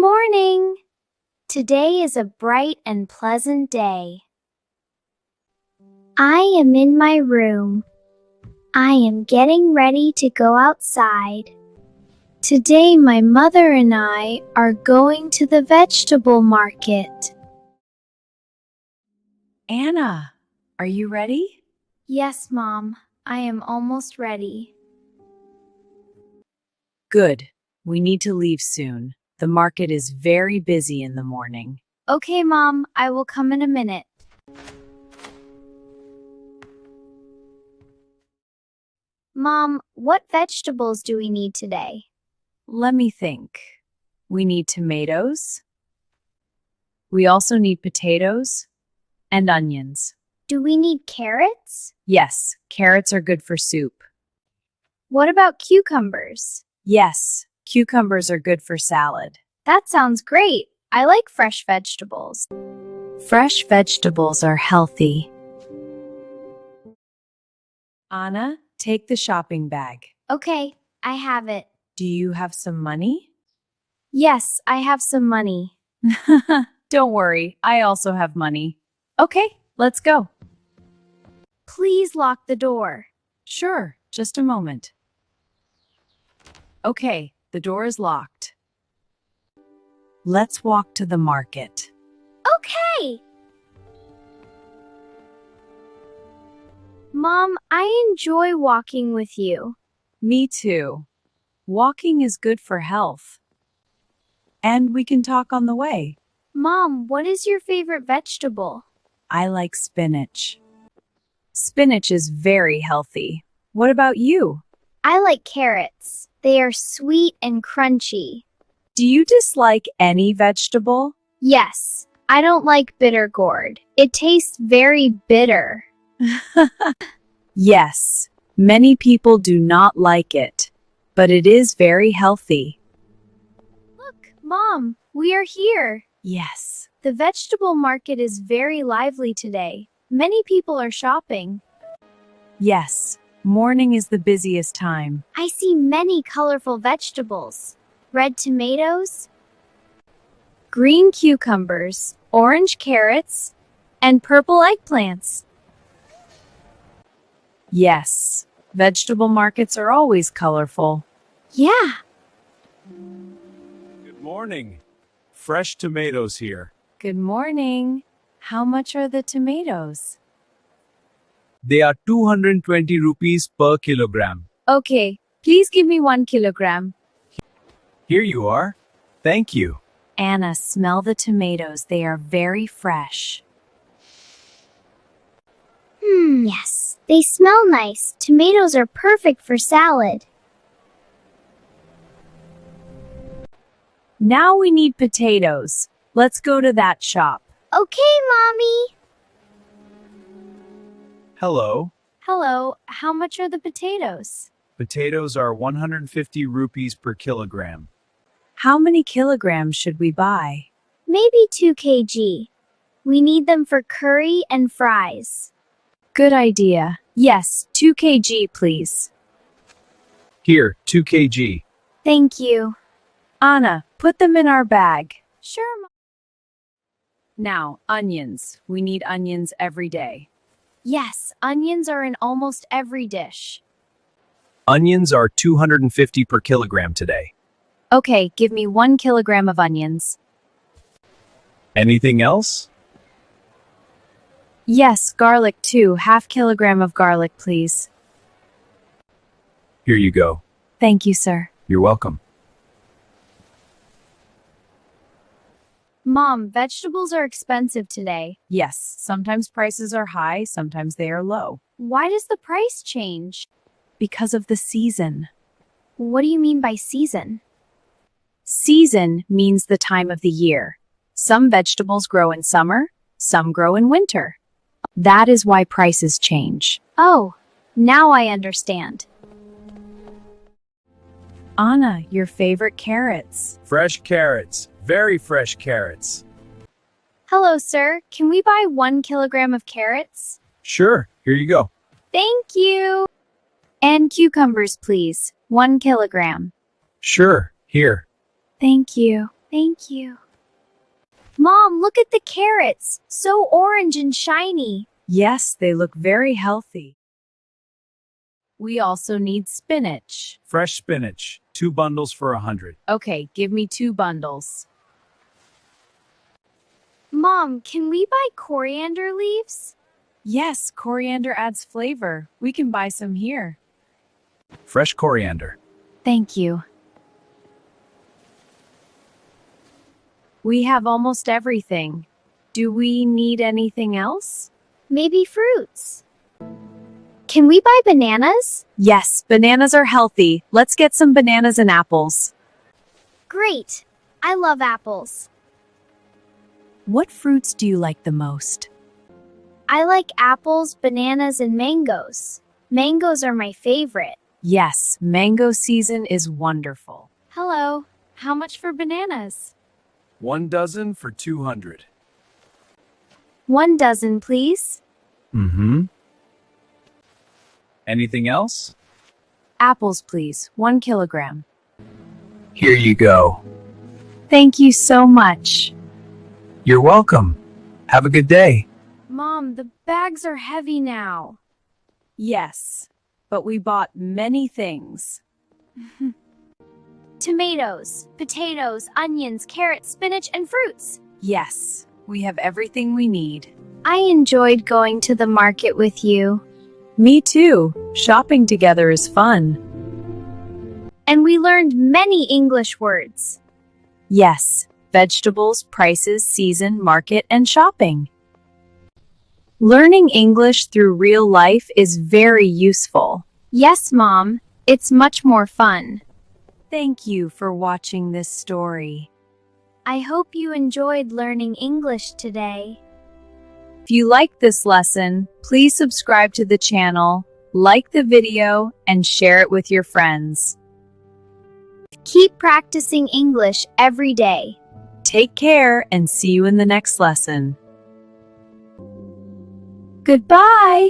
morning! Today is a bright and pleasant day. I am in my room. I am getting ready to go outside. Today my mother and I are going to the vegetable market. Anna, are you ready? Yes, Mom. I am almost ready. Good. We need to leave soon. The market is very busy in the morning. Okay, Mom. I will come in a minute. Mom, what vegetables do we need today? Let me think. We need tomatoes. We also need potatoes and onions. Do we need carrots? Yes, carrots are good for soup. What about cucumbers? Yes, cucumbers are good for salad. That sounds great. I like fresh vegetables. Fresh vegetables are healthy. Anna, take the shopping bag. Okay, I have it. Do you have some money? Yes, I have some money. Don't worry, I also have money. Okay, let's go. Please lock the door. Sure, just a moment. Okay, the door is locked. Let's walk to the market. Okay! Mom, I enjoy walking with you. Me too. Walking is good for health. And we can talk on the way. Mom, what is your favorite vegetable? I like spinach. Spinach is very healthy. What about you? I like carrots. They are sweet and crunchy. Do you dislike any vegetable? Yes, I don't like bitter gourd. It tastes very bitter. Yes, many people do not like it, but it is very healthy. Look, Mom, we are here. Yes. The vegetable market is very lively today. Many people are shopping. Yes, morning is the busiest time. I see many colorful vegetables. Red tomatoes, green cucumbers, orange carrots, and purple eggplants. Yes, vegetable markets are always colorful. Yeah, Good morning. Fresh tomatoes here. Good morning. How much are the tomatoes? They are 220 rupees per kilogram. okay. Please give me 1 kilogram. Here you are. Thank you. Anna, smell the tomatoes. They are very fresh. Yes. They smell nice. Tomatoes are perfect for salad. Now we need potatoes. Let's go to that shop. Okay, Mommy. Hello. Hello, how much are the potatoes? Potatoes are 150 rupees per kilogram. How many kilograms should we buy? Maybe 2 kg. We need them for curry and fries. Good idea. Yes, 2 kg, please. Here, 2 kg. Thank you. Anna, put them in our bag. Sure, Mom. Now, onions. We need onions every day. Yes, onions are in almost every dish. Onions are 250 per kilogram today. Okay, give me 1 kilogram of onions. Anything else? Yes, garlic too. 1/2 kilogram of garlic, please. Here you go. Thank you, sir. You're welcome. Mom, vegetables are expensive today. Yes, sometimes prices are high, sometimes they are low. Why does the price change? Because of the season. What do you mean by season? Season means the time of the year. Some vegetables grow in summer, some grow in winter. That is why prices change. Oh, now I understand. Anna, your favorite carrots. Fresh carrots. Very fresh carrots. Hello, sir. Can we buy 1 kilogram of carrots? Sure. Here you go. Thank you. And cucumbers, please. 1 kilogram. Sure. Here. Thank you. Thank you. Mom, look at the carrots. So orange and shiny. Yes, they look very healthy. We also need spinach. Fresh spinach, 2 bundles for 100. Okay, give me 2 bundles. Mom, can we buy coriander leaves? Yes, coriander adds flavor. We can buy some here. Fresh coriander. Thank you. We have almost everything. Do we need anything else? Maybe fruits. Can we buy bananas? Yes, bananas are healthy. Let's get some bananas and apples. Great. I love apples. What fruits do you like the most? I like apples, bananas, and mangoes. Mangoes are my favorite. Yes, mango season is wonderful. Hello. How much for bananas? 1 dozen for 200. 1 dozen, please. Mm-hmm. Anything else? Apples, please. 1 kilogram. Here you go. Thank you so much. You're welcome. Have a good day. Mom, the bags are heavy now. Yes, but we bought many things. Tomatoes, potatoes, onions, carrots, spinach, and fruits. Yes, we have everything we need. I enjoyed going to the market with you. Me too. Shopping together is fun. And we learned many English words. Yes, vegetables, prices, season, market, and shopping. Learning English through real life is very useful. Yes, Mom. It's much more fun. Thank you for watching this story. I hope you enjoyed learning English today. If you liked this lesson, please subscribe to the channel, like the video, and share it with your friends. Keep practicing English every day. Take care and see you in the next lesson. Goodbye!